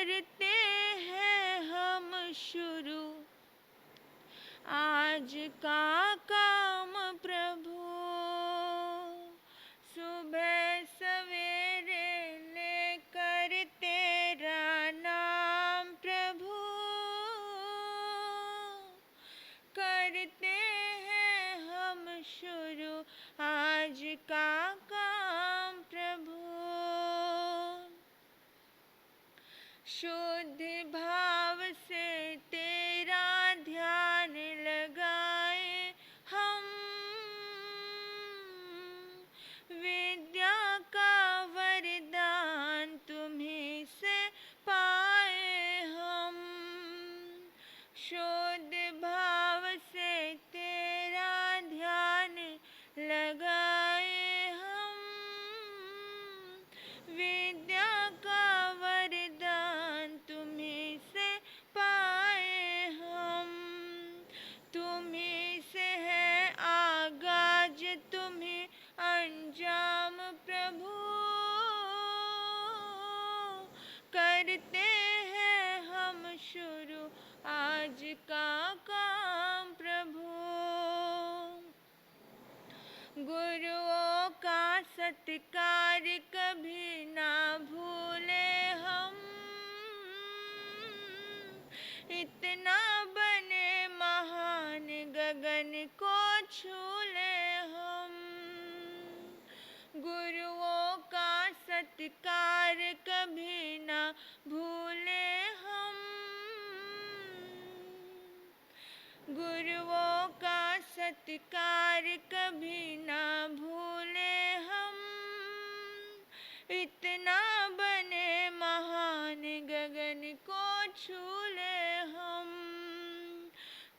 करते हैं हम शुरू आज का काम प्रभु। सुबह सवेरे लेकर तेरा नाम प्रभु, करते हैं हम शुरू आज का काम प्रभु। शुद्ध भाव से तेरा ध्यान लगाए हम, विद्या का वरदान तुम्हीं से पाए हम। शुद्ध भाव से तेरा ध्यान लगाए हम, विद्या का वरदान तुम्हीं से पाए हम। तुम्हीं से है आगाज तुम्हीं अंजाम प्रभु, करते हैं हम शुरू आज का काम प्रभु। गुरुओं का सत्कार कभी ना भूले हम, इतना बने महान गगन को छू ले हम। गुरुओं का सत्कार कभी ना भूले हम, गुरुओं का सत्कार कभी ना भूले हम, इतना बने महान गगन को छू ले हम।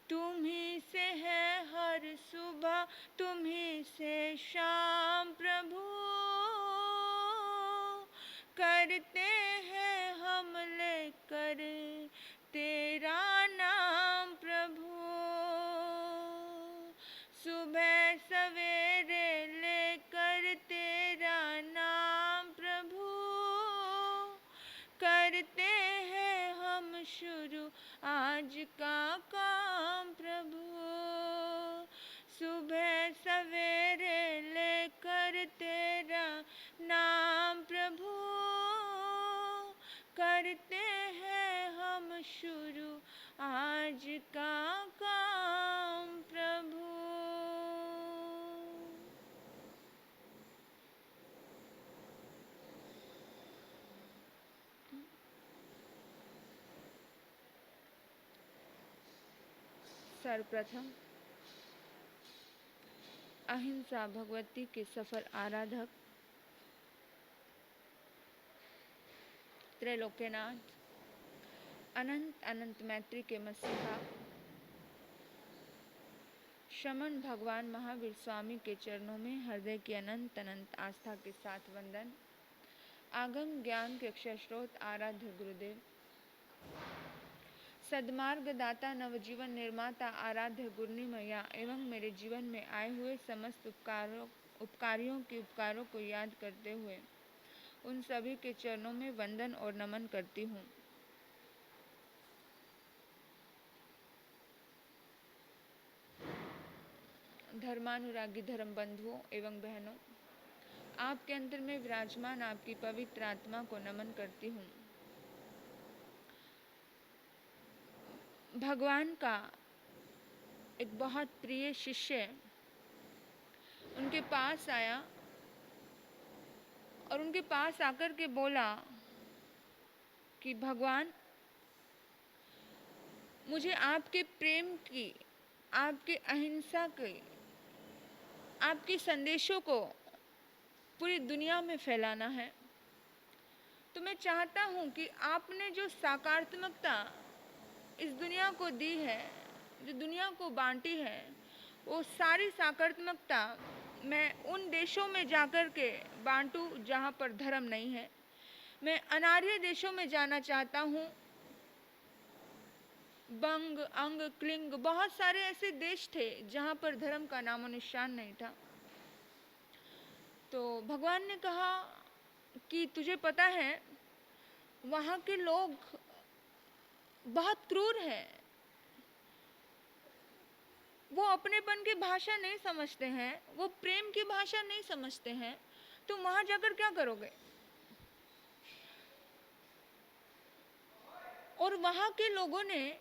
तुम्हीं से है हर सुबह तुम्हीं से शाम प्रभु, करते हैं हम लेकर तेरा नाम प्रभु। सुबह सवेरे लेकर तेरा नाम प्रभु, करते हैं हम शुरू आज का काम प्रभु। सुबह सवेरे लेकर तेरा नाम प्रभु, करते हैं हम शुरू आज का काम प्रभु। सर्वप्रथम अहिंसा भगवती के सफल आराधक त्रैलोक्यनाथ अनंत अनंत मैत्री के मसीहा श्रमण भगवान महावीर स्वामी के चरणों में हृदय की अनंत अनंत आस्था के साथ वंदन। आगम ज्ञान के अक्षर स्रोत आराध्य गुरुदेव, सद्मार्ग दाता नवजीवन निर्माता आराध्य गुरुनिमया एवं मेरे जीवन में आए हुए समस्त उपकारियों के उपकारों को याद करते हुए उन सभी के चरणों में वंदन और नमन करती हूँ। धर्मानुरागी धर्म बंधुओं एवं बहनों, आपके अंतर में विराजमान आपकी पवित्र आत्मा को नमन करती हूँ। भगवान का एक बहुत प्रिय शिष्य उनके पास आया और उनके पास आकर के बोला कि भगवान, मुझे आपके प्रेम की, आपके अहिंसा के, आपके संदेशों को पूरी दुनिया में फैलाना है। तो मैं चाहता हूँ कि आपने जो साकारात्मकता इस दुनिया को दी है, जो दुनिया को बांटी है, वो सारी साकारात्मकता मैं उन देशों में जाकर के बांटूं जहाँ पर धर्म नहीं है। मैं अनार्य देशों में जाना चाहता हूँ। बंग, अंग, क्लिंग, बहुत सारे ऐसे देश थे जहाँ पर धर्म का नामो निशान नहीं था। तो भगवान ने कहा कि तुझे पता है वहाँ के लोग बहुत क्रूर हैं। वो अपनेपन की भाषा नहीं समझते हैं, वो प्रेम की भाषा नहीं समझते हैं। तुम वहाँ जाकर क्या करोगे? और वहाँ के लोगों ने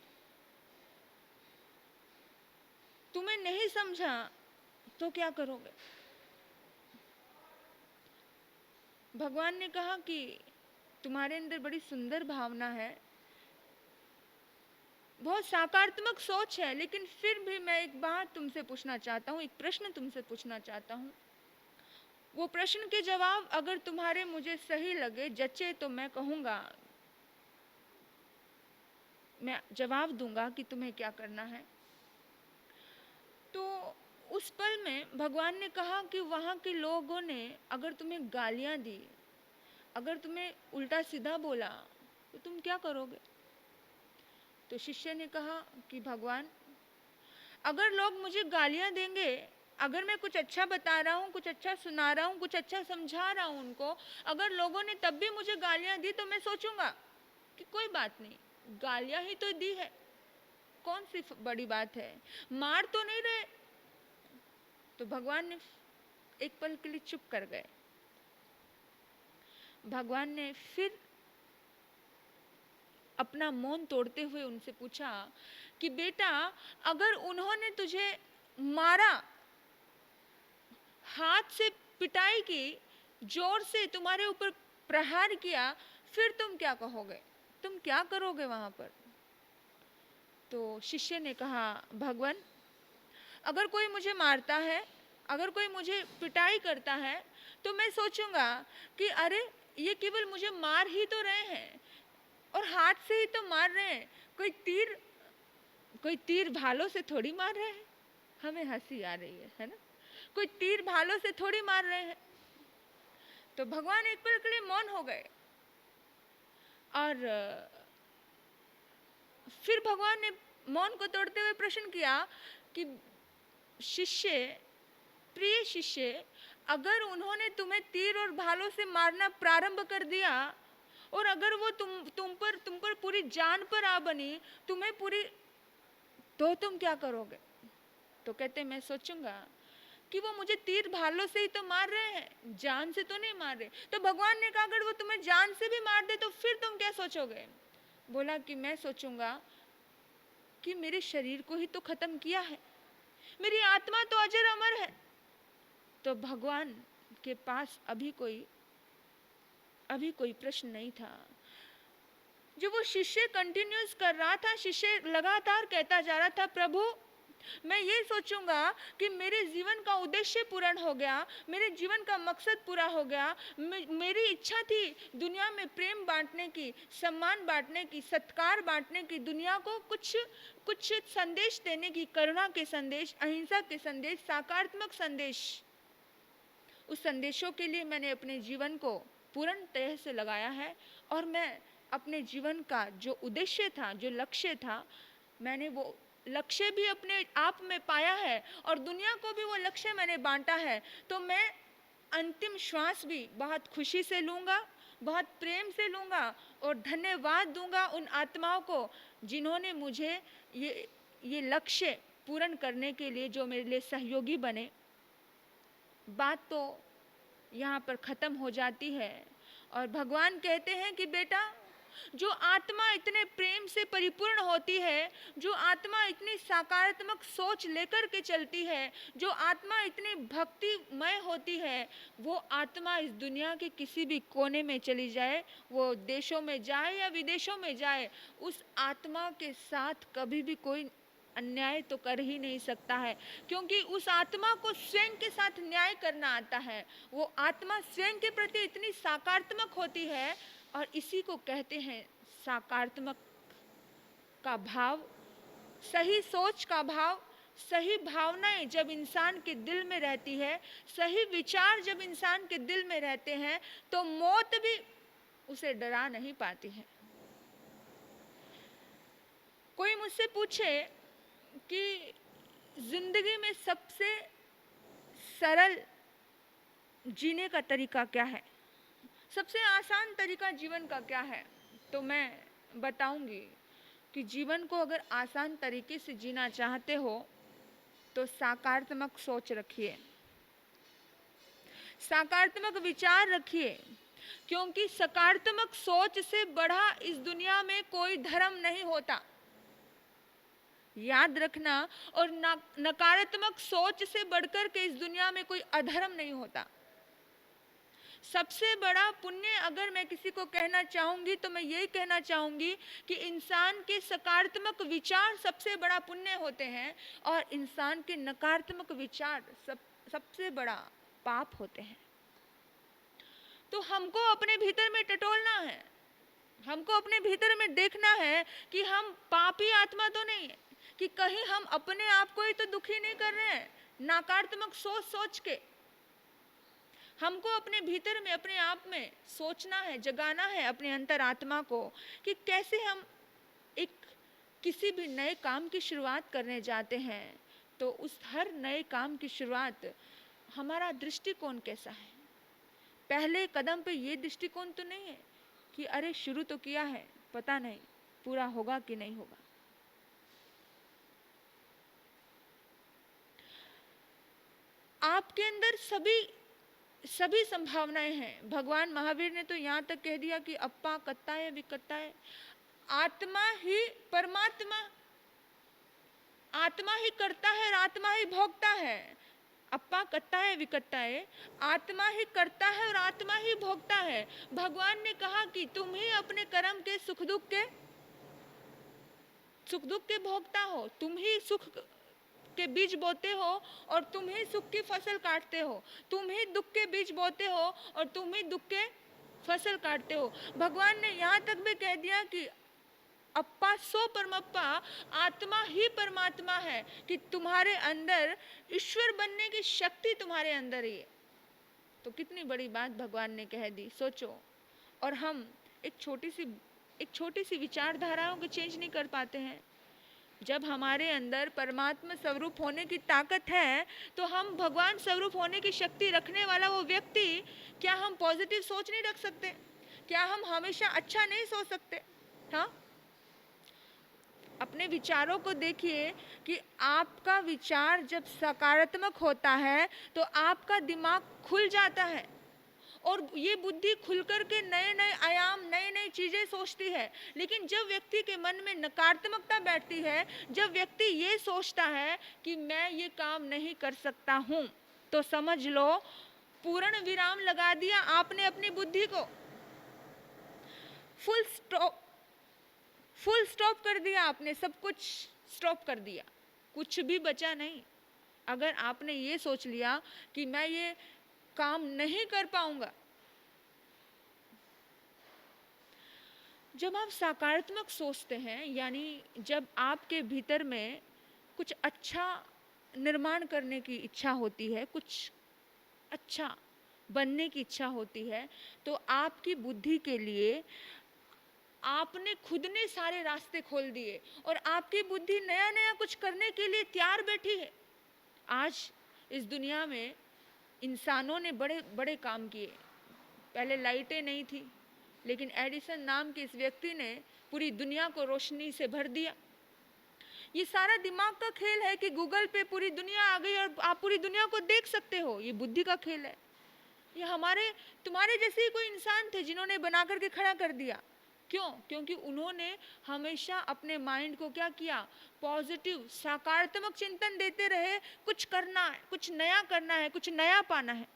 तुम्हें नहीं समझा तो क्या करोगे? भगवान ने कहा कि तुम्हारे अंदर बड़ी सुंदर भावना है, बहुत सकारात्मक सोच है, लेकिन फिर भी मैं एक बात तुमसे पूछना चाहता हूँ, एक प्रश्न तुमसे पूछना चाहता हूँ। वो प्रश्न के जवाब अगर तुम्हारे मुझे सही लगे, जचे, तो मैं कहूँगा, मैं जवाब दूंगा कि तुम्हें क्या करना है। तो उस पल में भगवान ने कहा कि वहाँ के लोगों ने अगर तुम्हें गालियाँ दी, अगर तुम्हें उल्टा सीधा बोला, तो तुम क्या करोगे? तो शिष्य ने कहा कि भगवान, अगर लोग मुझे गालियाँ देंगे, अगर मैं कुछ अच्छा बता रहा हूँ, कुछ अच्छा सुना रहा हूँ, कुछ अच्छा समझा रहा हूँ उनको, अगर लोगों ने तब भी मुझे गालियाँ दी, तो मैं सोचूंगा कि कोई बात नहीं, गालियाँ ही तो दी है, कौन सी बड़ी बात है, मार तो नहीं रहे। तो भगवान ने एक पल के लिए चुप कर गए। भगवान ने फिर अपना मौन तोड़ते हुए उनसे पूछा कि बेटा, अगर उन्होंने तुझे मारा, हाथ से पिटाई की, जोर से तुम्हारे ऊपर प्रहार किया, फिर तुम क्या कहोगे? तुम क्या करोगे वहां पर? तो शिष्य ने कहा, भगवान, अगर कोई मुझे मारता है, अगर कोई मुझे पिटाई करता है, तो मैं सोचूंगा कि अरे, ये केवल मुझे मार ही तो रहे हैं, और हाथ से ही तो मार रहे हैं, कोई तीर भालों से थोड़ी मार रहे हैं। हमें हंसी आ रही है ना? कोई तीर भालों से थोड़ी मार रहे हैं। तो भगवान एक पल के लिए मौन हो गए, और फिर भगवान ने मौन को तोड़ते हुए प्रश्न किया कि शिष्य, प्रिय शिष्य, अगर उन्होंने तुम्हें तीर और भालों से मारना प्रारंभ कर दिया, और अगर वो तुम पर पूरी जान पर आ बनी, तुम्हें पूरी, तो तुम क्या करोगे? तो कहते, मैं सोचूंगा कि वो मुझे तीर भालों से ही तो मार रहे हैं, जान से तो नहीं मार रहे। तो भगवान ने कहा, अगर वो तुम्हें जान से भी मार दे, तो फिर तुम क्या सोचोगे? बोला कि मैं सोचूंगा कि मेरे शरीर को ही तो खत्म किया है, मेरी आत्मा तो अजर अमर है। तो भगवान के पास अभी कोई प्रश्न नहीं था। जो वो शिष्य कंटिन्यूस कर रहा था, शिष्य लगातार कहता जा रहा था, प्रभु, मैं ये सोचूंगा कि मेरे जीवन का उद्देश्य पूर्ण हो गया, मेरे जीवन का मकसद पूरा हो गया। मेरी इच्छा थी दुनिया में प्रेम बांटने की, सम्मान बांटने की, सत्कार बांटने की, दुनिया को कुछ संदेश देने की, करुणा के संदेश, अहिंसा के संदेश, सकारात्मक संदेश। उस संदेशों के लिए मैंने अपने जीवन को पूर्ण तरह से लगाया है, और मैं अपने जीवन का जो उद्देश्य था, जो लक्ष्य था, मैंने वो लक्ष्य भी अपने आप में पाया है, और दुनिया को भी वो लक्ष्य मैंने बांटा है। तो मैं अंतिम श्वास भी बहुत खुशी से लूँगा, बहुत प्रेम से लूँगा, और धन्यवाद दूंगा उन आत्माओं को जिन्होंने मुझे ये लक्ष्य पूर्ण करने के लिए, जो मेरे लिए सहयोगी बने। बात तो यहाँ पर ख़त्म हो जाती है, और भगवान कहते हैं कि बेटा, जो आत्मा इतने प्रेम से परिपूर्ण होती है, जो आत्मा इतनी सकारात्मक सोच लेकर के चलती है, जो आत्मा इतनी भक्तिमय होती है, वो आत्मा इस दुनिया के किसी भी कोने में चली जाए, वो देशों में जाए या विदेशों में जाए, उस आत्मा के साथ कभी भी कोई अन्याय तो कर ही नहीं सकता है, क्योंकि उस आत्मा को स्वयं के साथ न्याय करना आता है। वो आत्मा स्वयं के प्रति इतनी सकारात्मक होती है, और इसी को कहते हैं सकारात्मक का भाव, सही सोच का भाव। सही भावनाएं जब इंसान के दिल में रहती है, सही विचार जब इंसान के दिल में रहते हैं, तो मौत भी उसे डरा नहीं पाती है। कोई मुझसे पूछे कि जिंदगी में सबसे सरल जीने का तरीका क्या है, सबसे आसान तरीका जीवन का क्या है, तो मैं बताऊंगी कि जीवन को अगर आसान तरीके से जीना चाहते हो तो सकारात्मक सोच रखिए, सकारात्मक विचार रखिए, क्योंकि सकारात्मक सोच से बड़ा इस दुनिया में कोई धर्म नहीं होता, याद रखना। और नकारात्मक सोच से बढ़कर के इस दुनिया में कोई अधर्म नहीं होता। सबसे बड़ा पुण्य अगर मैं किसी को कहना चाहूंगी तो मैं यही कहना चाहूंगी कि इंसान के सकारात्मक विचार सबसे बड़ा पुण्य होते हैं और इंसान के नकारात्मक विचार सबसे बड़ा पाप होते हैं। तो हमको अपने भीतर में टटोलना है, हमको अपने भीतर में देखना है कि हम पापी आत्मा तो नहीं है, कि कहीं हम अपने आप को ही तो दुखी नहीं कर रहे हैं नकारात्मक सोच सोच के। हमको अपने भीतर में अपने आप में सोचना है, जगाना है अपने अंतरात्मा को कि कैसे हम किसी भी नए काम की शुरुआत करने जाते हैं तो उस हर नए काम की शुरुआत हमारा दृष्टिकोण कैसा है। पहले कदम पे ये दृष्टिकोण तो नहीं है कि अरे शुरू तो किया है, पता नहीं पूरा होगा कि नहीं होगा। आपके अंदर सभी संभावनाएं हैं। भगवान महावीर ने तो यहाँ तक कह दिया कि अप्पा कत्ता है विकत्ता है, आत्मा ही परमात्मा, आत्मा ही करता है और आत्मा ही भोगता है। अप्पा कत्ता है विकत्ता है, आत्मा ही करता है और आत्मा ही भोगता है। भगवान ने कहा कि तुम ही अपने कर्म के सुख दुख के भोगता हो, तुम ही सुख के बीज बोते हो और तुम ही सुख की फसल काटते हो, तुम ही दुख के बीज बोते हो और तुम ही दुख के फसल काटते हो। भगवान ने यहाँ तक भी कह दिया कि अप्पा सो परमप्पा, आत्मा ही परमात्मा है, कि तुम्हारे अंदर ईश्वर बनने की शक्ति तुम्हारे अंदर ही है। तो कितनी बड़ी बात भगवान ने कह दी, सोचो। और हम एक छोटी सी विचारधाराओं को चेंज नहीं कर पाते हैं। जब हमारे अंदर परमात्मा स्वरूप होने की ताकत है तो हम भगवान स्वरूप होने की शक्ति रखने वाला वो व्यक्ति, क्या हम पॉजिटिव सोच नहीं रख सकते? क्या हम हमेशा अच्छा नहीं सोच सकते? हाँ, अपने विचारों को देखिए कि आपका विचार जब सकारात्मक होता है तो आपका दिमाग खुल जाता है और ये बुद्धि खुलकर के नए नए आयाम, नई नई चीज़ें सोचती है। लेकिन जब व्यक्ति के मन में नकारात्मकता बैठती है, जब व्यक्ति ये सोचता है कि मैं ये काम नहीं कर सकता हूँ, तो समझ लो पूर्ण विराम लगा दिया आपने अपनी बुद्धि को, फुल स्टॉप कर दिया आपने, सब कुछ स्टॉप कर दिया, कुछ भी बचा नहीं। अगर आपने ये सोच लिया कि मैं ये काम नहीं कर पाऊंगा। जब आप सकारात्मक सोचते हैं, यानी जब आपके भीतर में कुछ अच्छा निर्माण करने की इच्छा होती है, कुछ अच्छा बनने की इच्छा होती है, तो आपकी बुद्धि के लिए आपने खुद ने सारे रास्ते खोल दिए और आपकी बुद्धि नया नया कुछ करने के लिए तैयार बैठी है। आज इस दुनिया में इंसानों ने बड़े बड़े काम किए। पहले लाइटें नहीं थी, लेकिन एडिसन नाम के इस व्यक्ति ने पूरी दुनिया को रोशनी से भर दिया। ये सारा दिमाग का खेल है कि गूगल पे पूरी दुनिया आ गई और आप पूरी दुनिया को देख सकते हो। ये बुद्धि का खेल है। ये तुम्हारे जैसे ही कोई इंसान थे जिन्होंने बना करके खड़ा कर दिया। क्यों? क्योंकि उन्होंने हमेशा अपने माइंड को क्या किया, पॉजिटिव सकारात्मक चिंतन देते रहे। कुछ करना है, कुछ नया करना है, कुछ नया पाना है।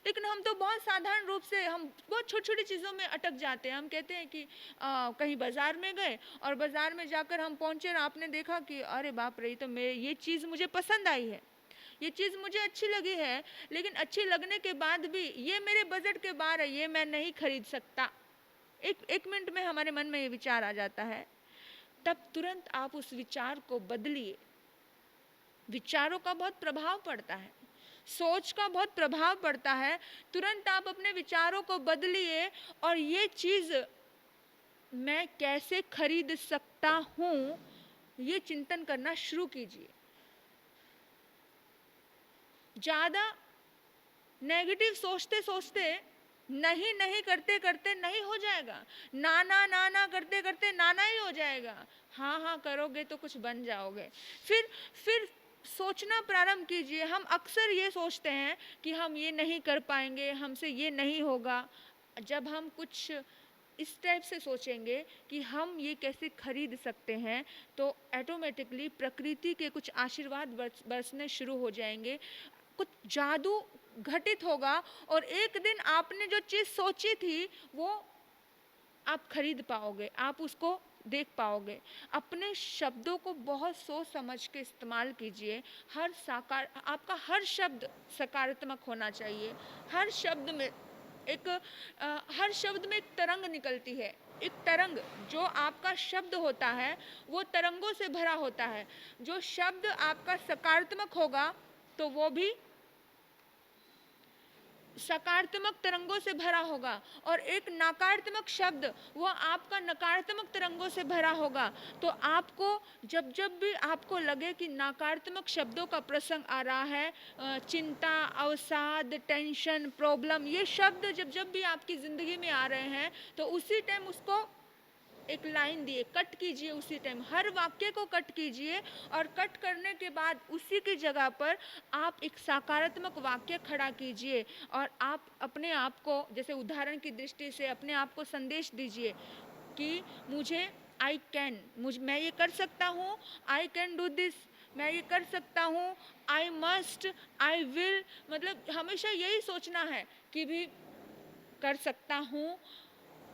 लेकिन हम तो बहुत साधारण रूप से, हम बहुत छोटी छोटी चीज़ों में अटक जाते हैं। हम कहते हैं कि कहीं बाज़ार में गए और बाज़ार में जाकर हम पहुँचे और आपने देखा कि अरे बाप रे, तो ये चीज़ मुझे पसंद आई है, ये चीज़ मुझे अच्छी लगी है, लेकिन अच्छी लगने के बाद भी ये मेरे बजट के बाहर है, ये मैं नहीं खरीद सकता। एक मिनट में हमारे मन में ये विचार आ जाता है। तब तुरंत आप उस विचार को बदलिए। विचारों का बहुत प्रभाव पड़ता है, सोच का बहुत प्रभाव पड़ता है। तुरंत आप अपने विचारों को बदलिए और ये चीज़ मैं कैसे खरीद सकता हूँ, ये चिंतन करना शुरू कीजिए। ज़्यादा नेगेटिव सोचते सोचते नहीं नहीं करते करते नहीं हो जाएगा, ना ना ना ना करते करते ना ना ही हो जाएगा, हाँ हाँ करोगे तो कुछ बन जाओगे। फिर सोचना प्रारंभ कीजिए। हम अक्सर ये सोचते हैं कि हम ये नहीं कर पाएंगे, हमसे ये नहीं होगा। जब हम कुछ इस टाइप से सोचेंगे कि हम ये कैसे खरीद सकते हैं, तो ऑटोमेटिकली प्रकृति के कुछ आशीर्वाद बरसने शुरू हो जाएंगे, कुछ जादू घटित होगा और एक दिन आपने जो चीज़ सोची थी वो आप खरीद पाओगे, आप उसको देख पाओगे। अपने शब्दों को बहुत सोच समझ के इस्तेमाल कीजिए। आपका हर शब्द सकारात्मक होना चाहिए। हर शब्द में हर शब्द में एक तरंग निकलती है, एक तरंग। जो आपका शब्द होता है वो तरंगों से भरा होता है। जो शब्द आपका सकारात्मक होगा तो वो भी सकारात्मक तरंगों से भरा होगा, और एक नकारात्मक शब्द वो आपका नकारात्मक तरंगों से भरा होगा। तो आपको जब जब भी आपको लगे कि नकारात्मक शब्दों का प्रसंग आ रहा है, चिंता, अवसाद, टेंशन, प्रॉब्लम, ये शब्द जब जब भी आपकी ज़िंदगी में आ रहे हैं, तो उसी टाइम उसको एक लाइन दिए, कट कीजिए। उसी टाइम हर वाक्य को कट कीजिए, और कट करने के बाद उसी की जगह पर आप एक सकारात्मक वाक्य खड़ा कीजिए, और आप अपने आप को, जैसे उदाहरण की दृष्टि से अपने आप को संदेश दीजिए कि मुझे मैं ये कर सकता हूँ, आई कैन डू दिस, मैं ये कर सकता हूँ, आई मस्ट, आई विल। मतलब हमेशा यही सोचना है कि भी कर सकता हूँ,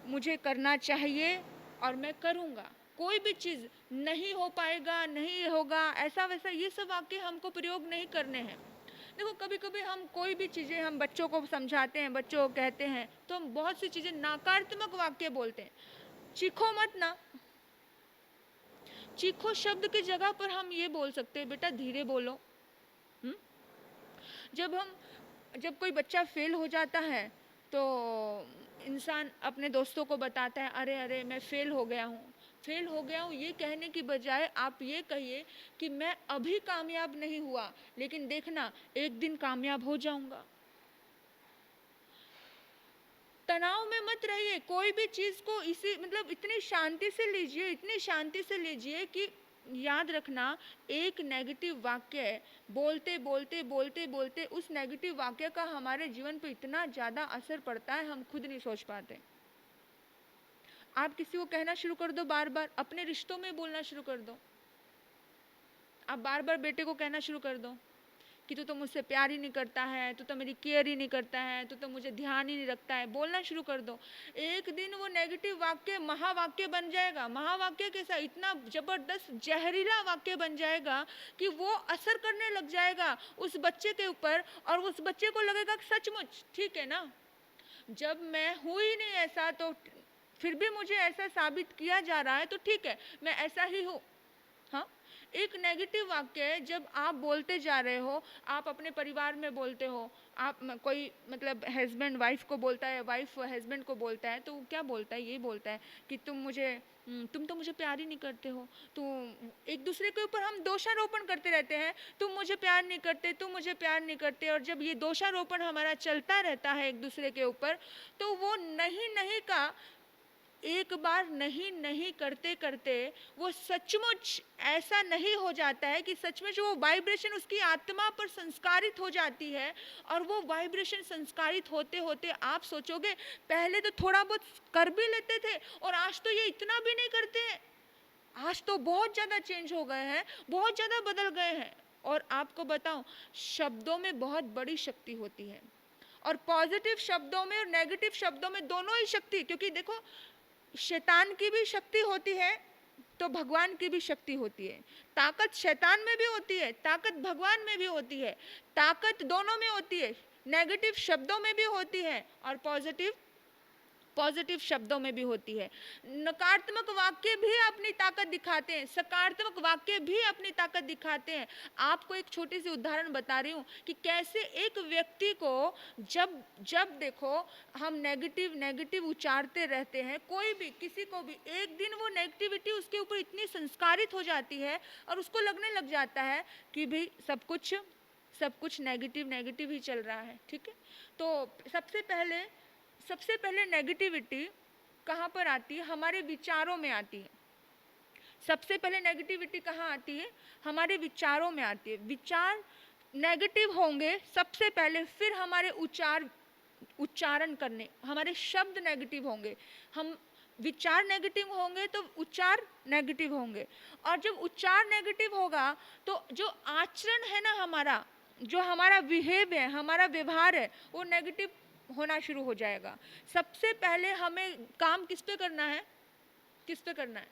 मुझे करना चाहिए और मैं करूँगा। कोई भी चीज़ नहीं हो पाएगा, नहीं होगा, ऐसा वैसा, ये सब वाक्य हमको प्रयोग नहीं करने हैं। देखो कभी कभी हम कोई भी चीज़ें हम बच्चों को समझाते हैं, बच्चों को कहते हैं, तो हम बहुत सी चीज़ें नकारात्मक वाक्य बोलते हैं। चीखो मत ना, चीखो शब्द की जगह पर हम ये बोल सकते हैं, बेटा धीरे बोलो। जब कोई बच्चा फेल हो जाता है तो इंसान अपने दोस्तों को बताता है, अरे अरे मैं फेल हो गया हूँ, फेल हो गया हूँ। ये कहने की बजाय आप ये कहिए कि मैं अभी कामयाब नहीं हुआ, लेकिन देखना एक दिन कामयाब हो जाऊंगा। तनाव में मत रहिए, कोई भी चीज़ को इतनी शांति से लीजिए, इतनी शांति से लीजिए कि याद रखना, एक नेगेटिव वाक्य बोलते बोलते बोलते बोलते उस नेगेटिव वाक्य का हमारे जीवन पर इतना ज़्यादा असर पड़ता है, हम खुद नहीं सोच पाते। आप किसी को कहना शुरू कर दो, बार बार अपने रिश्तों में बोलना शुरू कर दो। आप बार बार बेटे को कहना शुरू कर दो कि तू तो मुझसे प्यार ही नहीं करता है, तू तो मेरी केयर ही नहीं करता है, तू तो मुझे ध्यान ही नहीं रखता है। बोलना शुरू कर दो। एक दिन वो नेगेटिव वाक्य महावाक्य बन जाएगा। महावाक्य कैसा, इतना जबरदस्त जहरीला वाक्य बन जाएगा कि वो असर करने लग जाएगा उस बच्चे के ऊपर, और उस बच्चे को लगेगा कि सचमुच ठीक है ना, जब मैं हूँ ही नहीं ऐसा, तो फिर भी मुझे ऐसा साबित किया जा रहा है, तो ठीक है मैं ऐसा ही हूँ। हाँ, एक नेगेटिव वाक्य जब आप बोलते जा रहे हो, आप अपने परिवार में बोलते हो, आप कोई हस्बैंड वाइफ को बोलता है, वाइफ हस्बैंड को बोलता है, तो क्या बोलता है, ये बोलता है कि तुम तो मुझे प्यार ही नहीं करते हो। तो एक दूसरे के ऊपर हम दोषारोपण करते रहते हैं, तुम मुझे प्यार नहीं करते, तुम मुझे प्यार नहीं करते। और जब ये दोषारोपण हमारा चलता रहता है एक दूसरे के ऊपर, तो वो नहीं नहीं का एक बार नहीं नहीं करते करते वो सचमुच ऐसा नहीं हो जाता है कि सचमुच वो वाइब्रेशन उसकी आत्मा पर संस्कारित हो जाती है। और वो वाइब्रेशन संस्कारित होते होते आप सोचोगे पहले तो थोड़ा बहुत कर भी लेते थे, और आज तो ये इतना भी नहीं करते हैं, आज तो बहुत ज़्यादा चेंज हो गए हैं, बहुत ज़्यादा बदल गए हैं। और आपको बताऊं, शब्दों में बहुत बड़ी शक्ति होती है, और पॉजिटिव शब्दों में और नेगेटिव शब्दों में दोनों ही शक्ति। क्योंकि देखो, शैतान की भी शक्ति होती है तो भगवान की भी शक्ति होती है। ताकत शैतान में भी होती है, ताकत भगवान में भी होती है, ताकत दोनों में होती है। नेगेटिव शब्दों में भी होती है और पॉजिटिव शब्दों में भी होती है। नकारात्मक वाक्य भी अपनी ताकत दिखाते हैं, सकारात्मक वाक्य भी अपनी ताकत दिखाते हैं। आपको एक छोटी सी उदाहरण बता रही हूँ कि कैसे एक व्यक्ति को जब जब देखो हम नेगेटिव उच्चारते रहते हैं, कोई भी किसी को भी, एक दिन वो नेगेटिविटी उसके ऊपर इतनी संस्कारित हो जाती है और उसको लगने लग जाता है कि भाई सब कुछ नेगेटिव ही चल रहा है। ठीक है, तो सबसे पहले सबसे पहले नेगेटिविटी कहाँ पर आती है? हमारे विचारों में आती है। सबसे पहले नेगेटिविटी कहाँ आती है? हमारे विचारों में आती है। विचार नेगेटिव होंगे सबसे पहले, फिर हमारे उच्चारण करने, हमारे शब्द नेगेटिव होंगे। हम विचार नेगेटिव होंगे तो उच्चार नेगेटिव होंगे, और जब उच्चार नेगेटिव होगा तो जो आचरण है ना, हमारा जो हमारा बिहेव है, हमारा व्यवहार है, वो नेगेटिव होना शुरू हो जाएगा। सबसे पहले हमें काम किस पे करना है? किस पे करना है?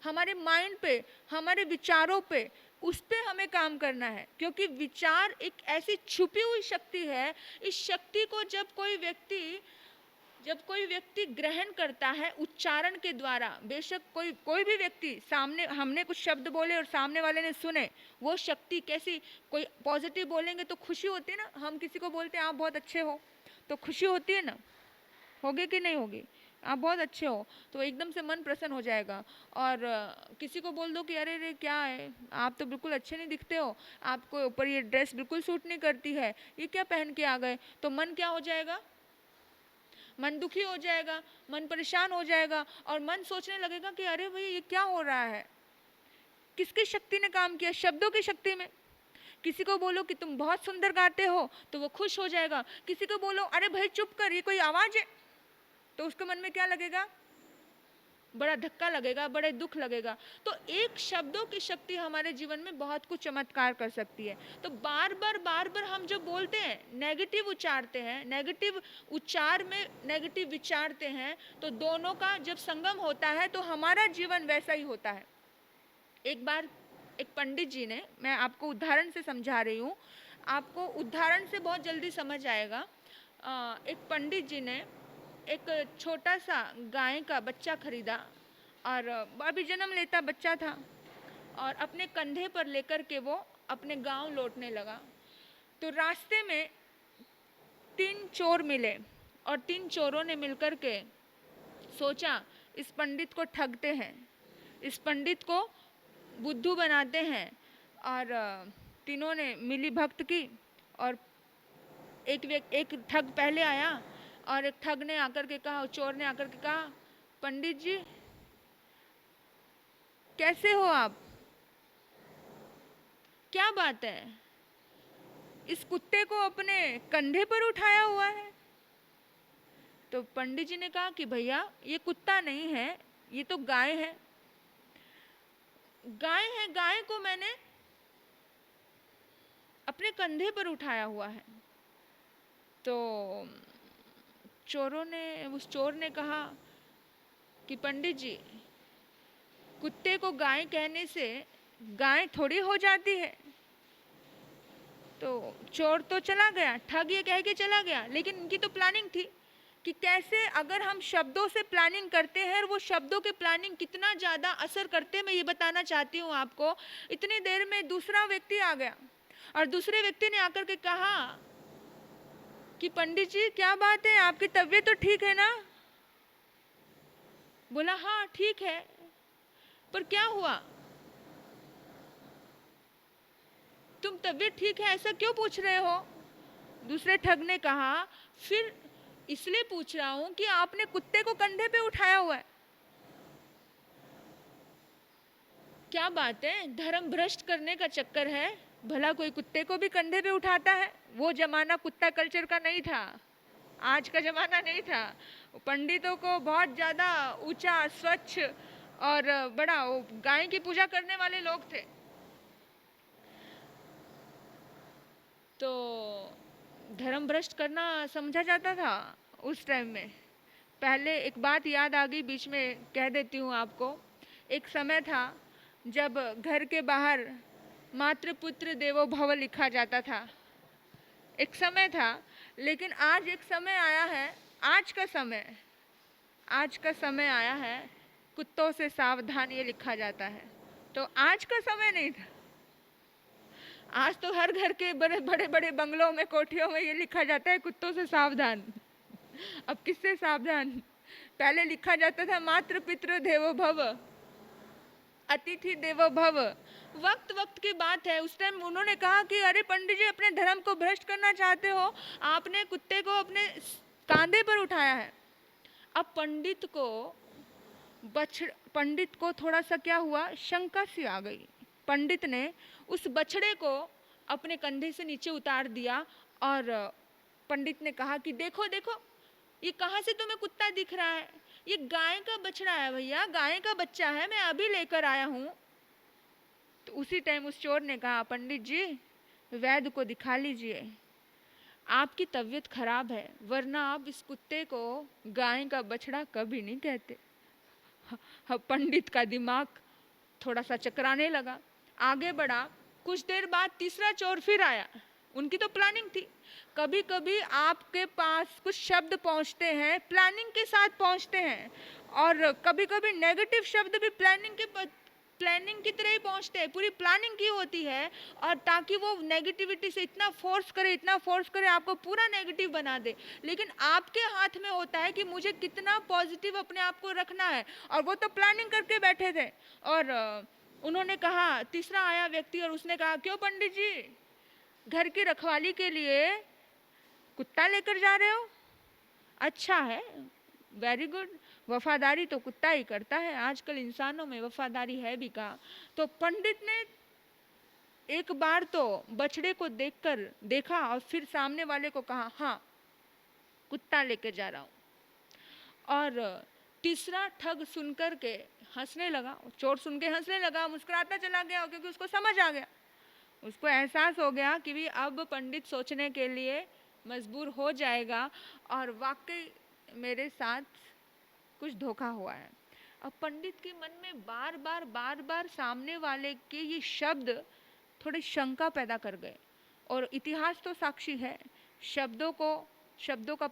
हमारे माइंड पे, हमारे विचारों पे, उस पे हमें काम करना है, क्योंकि विचार एक ऐसी छुपी हुई शक्ति है। इस शक्ति को जब कोई व्यक्ति ग्रहण करता है उच्चारण के द्वारा, बेशक कोई भी व्यक्ति, सामने हमने कुछ शब्द बोले और सामने वाले ने सुने, वो शक्ति कैसी, कोई पॉजिटिव बोलेंगे तो खुशी होती है ना। हम किसी को बोलते हैं आप बहुत अच्छे हो, तो खुशी होती है ना, होगी कि नहीं होगी? आप बहुत अच्छे हो तो एकदम से मन प्रसन्न हो जाएगा। और किसी को बोल दो कि अरे रे क्या है, आप तो बिल्कुल अच्छे नहीं दिखते हो, आपको ऊपर ये ड्रेस बिल्कुल सूट नहीं करती है, ये क्या पहन के आ गए, तो मन क्या हो जाएगा? मन दुखी हो जाएगा, मन परेशान हो जाएगा, और मन सोचने लगेगा कि अरे भाई ये क्या हो रहा है। किसकी शक्ति ने काम किया? शब्दों की शक्ति में। किसी को बोलो कि तुम बहुत सुंदर गाते हो तो वो खुश हो जाएगा। किसी को बोलो अरे भाई चुप कर, ये कोई आवाज है, तो उसके मन में क्या लगेगा? बड़ा धक्का लगेगा, बड़े दुख लगेगा। तो एक शब्दों की शक्ति हमारे जीवन में बहुत कुछ चमत्कार कर सकती है। तो बार बार हम जो बोलते हैं, नेगेटिव उच्चारते हैं, नेगेटिव उच्चार में नेगेटिव विचारते हैं, तो दोनों का जब संगम होता है तो हमारा जीवन वैसा ही होता है। एक बार एक पंडित जी ने, मैं आपको उदाहरण से समझा रही हूँ, आपको उदाहरण से बहुत जल्दी समझ आएगा। एक पंडित जी ने एक छोटा सा गाय का बच्चा खरीदा, और अभी जन्म लेता बच्चा था, और अपने कंधे पर लेकर के वो अपने गांव लौटने लगा। तो रास्ते में 3 चोर मिले, और 3 चोरों ने मिलकर के सोचा इस पंडित को ठगते हैं, इस पंडित को बुद्धू बनाते हैं। और तीनों ने मिली भक्त की, और एक ठग पहले आया, और एक ठग ने आकर के कहा, चोर ने आकर के कहा, पंडित जी कैसे हो आप, क्या बात है, इस कुत्ते को अपने कंधे पर उठाया हुआ है। तो पंडित जी ने कहा कि भैया ये कुत्ता नहीं है, ये तो गाय है। गाय को मैंने अपने कंधे पर उठाया हुआ है। तो उस चोर ने कहा कि पंडित जी, कुत्ते को गाय कहने से गाय थोड़ी हो जाती है। तो चोर तो चला गया, ठग ये कह के चला गया, लेकिन इनकी तो प्लानिंग थी कि कैसे अगर हम शब्दों से प्लानिंग करते हैं, और वो शब्दों के प्लानिंग कितना ज़्यादा असर करते हैं, मैं ये बताना चाहती हूँ आपको। इतनी देर में दूसरा व्यक्ति आ गया, और दूसरे व्यक्ति ने आकर के कहा कि पंडित जी क्या बात है, आपकी तबीयत तो ठीक है ना? बोला हाँ ठीक है, पर क्या हुआ, तुम तबीयत ठीक है ऐसा क्यों पूछ रहे हो? दूसरे ठग ने कहा फिर इसलिए पूछ रहा हूं कि आपने कुत्ते को कंधे पे उठाया हुआ है। क्या बात है, धर्म भ्रष्ट करने का चक्कर है। भला कोई कुत्ते को भी कंधे पे उठाता है? वो जमाना कुत्ता कल्चर का नहीं था, आज का जमाना नहीं था। पंडितों को बहुत ज़्यादा ऊंचा, स्वच्छ और बड़ा गाय की पूजा करने वाले लोग थे। तो धर्म भ्रष्ट करना समझा जाता था उस टाइम में। पहले एक बात याद आ गई, बीच में कह देती हूँ आपको। एक समय था जब घर के बाहर मातृ पुत्र देवो भव लिखा जाता था, एक समय था। लेकिन आज एक समय आया है, आज का समय आया है, कुत्तों से सावधान ये लिखा जाता है। तो आज का समय नहीं था, आज तो हर घर के बड़े बंगलों में, कोठियों में ये लिखा जाता है कुत्तों से सावधान। अब किससे सावधान? पहले लिखा जाता था मातृ पितृ देवो भव, अतिथि देवो भव। वक्त की बात है, उस टाइम उन्होंने कहा कि अरे पंडित जी अपने धर्म को भ्रष्ट करना चाहते हो, आपने कुत्ते को अपने कांधे पर उठाया है। अब पंडित को थोड़ा सा क्या हुआ, शंका सी आ गई। पंडित ने उस बछड़े को अपने कंधे से नीचे उतार दिया और पंडित ने कहा कि देखो देखो, ये कहाँ से तुम्हें कुत्ता दिख रहा है? ये गाय का बछड़ा है भैया, गाय का बच्चा है, मैं अभी लेकर आया हूँ। तो उसी टाइम उस चोर ने कहा, पंडित जी वैद्य को दिखा लीजिए, आपकी तबीयत खराब है, वरना आप इस कुत्ते को गाय का बछड़ा कभी नहीं कहते। पंडित का दिमाग थोड़ा सा चकराने लगा, आगे बढ़ा। कुछ देर बाद तीसरा चोर फिर आया। उनकी तो प्लानिंग थी। कभी कभी आपके पास कुछ शब्द पहुंचते हैं, प्लानिंग के साथ पहुंचते हैं, और कभी कभी नेगेटिव शब्द भी प्लानिंग की तरह ही पहुंचते हैं। पूरी प्लानिंग की होती है, और ताकि वो नेगेटिविटी से इतना फोर्स करे आपको पूरा नेगेटिव बना दे। लेकिन आपके हाथ में होता है कि मुझे कितना पॉजिटिव अपने आप को रखना है, और वो तो प्लानिंग करके बैठे थे। और उन्होंने कहा, तीसरा आया व्यक्ति और उसने कहा, क्यों पंडित जी, घर की रखवाली के लिए कुत्ता लेकर जा रहे हो? अच्छा है, वेरी गुड, वफादारी तो कुत्ता ही करता है, आजकल इंसानों में वफादारी है भी कहाँ। तो पंडित ने एक बार तो बछड़े को देखा और फिर सामने वाले को कहा, हाँ कुत्ता लेकर जा रहा हूँ। और तीसरा ठग सुनकर के हंसने लगा, चोर सुन के हंसने लगा, मुस्कुराता चला गया, क्योंकि उसको समझ आ गया, उसको एहसास हो गया कि भी अब पंडित सोचने के लिए मजबूर हो जाएगा, और वाकई मेरे साथ कुछ धोखा हुआ है। अब पंडित के मन में बार बार सामने वाले के ये शब्द थोड़ी शंका पैदा कर गए, और इतिहास तो साक्षी है, शब्दों का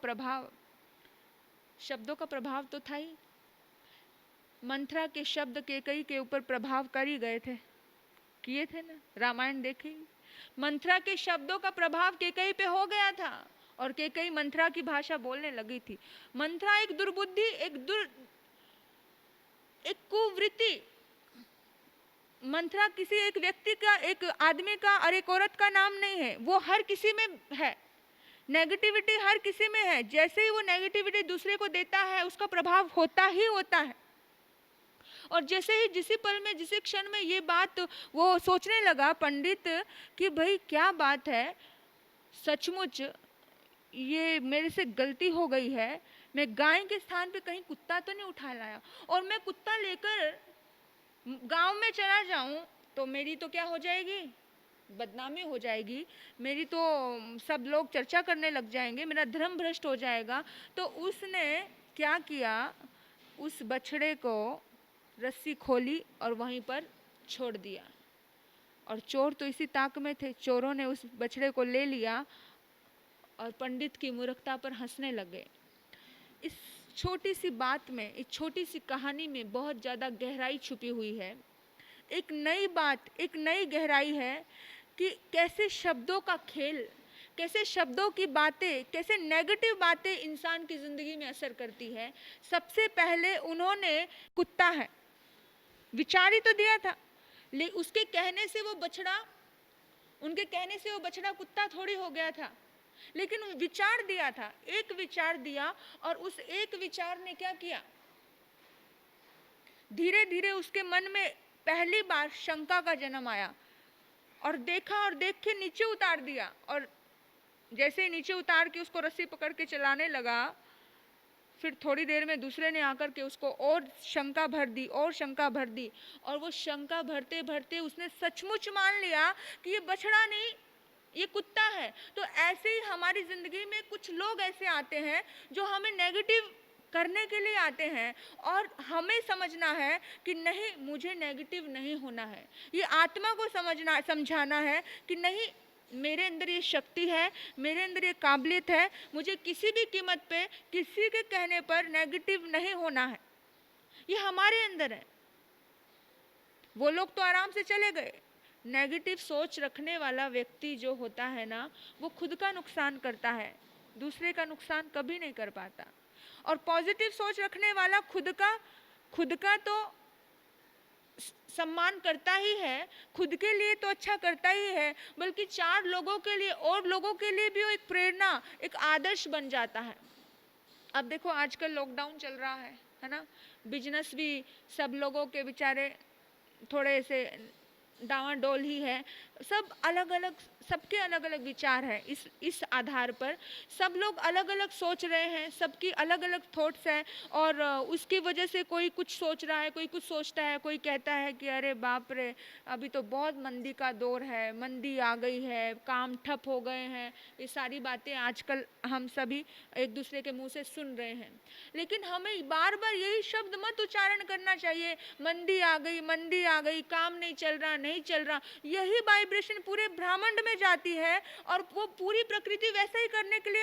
प्रभाव तो था ही। मंथरा के शब्द केकई के ऊपर प्रभाव कर ही गए थे, किए थे ना, रामायण देखी। मंथरा के शब्दों का प्रभाव केकई पे हो गया था, और केकई मंथरा की भाषा बोलने लगी थी। मंथरा एक दुर्बुद्धि, एक कुवृत्ति, मंथरा किसी एक व्यक्ति का, एक आदमी का और एक औरत का नाम नहीं है, वो हर किसी में है। नेगेटिविटी हर किसी में है, जैसे ही वो नेगेटिविटी दूसरे को देता है उसका प्रभाव होता ही होता है। और जैसे ही जिसी पल में, जिसी क्षण में ये बात वो सोचने लगा पंडित कि भाई क्या बात है, सचमुच ये मेरे से गलती हो गई है, मैं गाय के स्थान पे कहीं कुत्ता तो नहीं उठा लाया, और मैं कुत्ता लेकर गांव में चला जाऊं तो मेरी तो क्या हो जाएगी, बदनामी हो जाएगी, मेरी तो सब लोग चर्चा करने लग जाएंगे, मेरा धर्म भ्रष्ट हो जाएगा। तो उसने क्या किया, उस बछड़े को रस्सी खोली और वहीं पर छोड़ दिया। और चोर तो इसी ताक में थे, चोरों ने उस बछड़े को ले लिया और पंडित की मूर्खता पर हंसने लगे। इस छोटी सी बात में, इस छोटी सी कहानी में बहुत ज़्यादा गहराई छुपी हुई है। एक नई बात, एक नई गहराई है कि कैसे शब्दों का खेल, कैसे शब्दों की बातें, कैसे नेगेटिव बातें इंसान की ज़िंदगी में असर करती है। सबसे पहले उन्होंने कुत्ता है विचार ही तो दिया था, लेकिन उसके कहने से वो बछड़ा, उनके कहने से वो बछड़ा कुत्ता थोड़ी हो गया था, लेकिन विचार दिया था, एक विचार दिया, और उस एक विचार ने क्या किया, धीरे धीरे उसके मन में पहली बार शंका का जन्म आया, और देखा और देख के नीचे उतार दिया। और जैसे ही नीचे उतार के उसको रस्सी पकड़ के चलाने लगा, फिर थोड़ी देर में दूसरे ने आकर के उसको और शंका भर दी, और शंका भर दी, और वो शंका भरते भरते उसने सचमुच मान लिया कि ये बछड़ा नहीं, ये कुत्ता है। तो ऐसे ही हमारी ज़िंदगी में कुछ लोग ऐसे आते हैं जो हमें नेगेटिव करने के लिए आते हैं, और हमें समझना है कि नहीं, मुझे नेगेटिव नहीं होना है। ये आत्मा को समझाना है कि नहीं, मेरे अंदर ये शक्ति है, मेरे अंदर ये काबिलियत है, मुझे किसी भी कीमत पे, किसी के कहने पर नेगेटिव नहीं होना है, ये हमारे अंदर है। वो लोग तो आराम से चले गए। नेगेटिव सोच रखने वाला व्यक्ति जो होता है ना, वो खुद का नुकसान करता है, दूसरे का नुकसान कभी नहीं कर पाता। और पॉजिटिव सोच रखने वाला खुद का तो सम्मान करता ही है, खुद के लिए तो अच्छा करता ही है, बल्कि चार लोगों के लिए और लोगों के लिए भी वो एक प्रेरणा, एक आदर्श बन जाता है। अब देखो आजकल लॉकडाउन चल रहा है ना, बिजनेस भी सब लोगों के बेचारे थोड़े से डावाडोल ही है। सब अलग अलग, सबके अलग अलग विचार है। इस आधार पर सब लोग अलग अलग सोच रहे हैं, सबकी अलग अलग थॉट्स है। और उसकी वजह से कोई कुछ सोच रहा है, कोई कुछ सोचता है, कोई कहता है कि अरे बाप रे, अभी तो बहुत मंदी का दौर है, मंदी आ गई है, काम ठप हो गए हैं। ये सारी बातें आजकल हम सभी एक दूसरे के मुंह से सुन रहे हैं। लेकिन हमें बार बार यही शब्द मत उच्चारण करना चाहिए, मंदी आ गई, मंदी आ गई, काम नहीं चल रहा, नहीं चल रहा। यही वाइब्रेशन पूरे ब्रह्मांड में जाती है और वो पूरी प्रकृति वैसा ही करने के लिए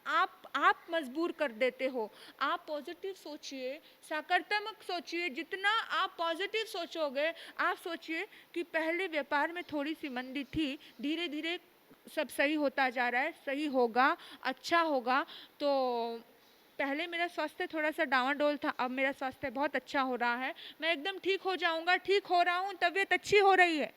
आप मजबूर कर देते हो। आप पॉजिटिव सोचिए, सकारात्मक सोचिए। जितना आप पॉजिटिव सोचोगे, आप सोचिए कि पहले व्यापार में थोड़ी सी मंदी थी, धीरे धीरे सब सही होता जा रहा है, सही होगा, अच्छा होगा। तो पहले मेरा स्वास्थ्य थोड़ा सा डावाडोल था, अब मेरा स्वास्थ्य बहुत अच्छा हो रहा है। मैं एकदम ठीक हो जाऊंगा, ठीक हो रहा हूँ, तबीयत अच्छी हो रही है।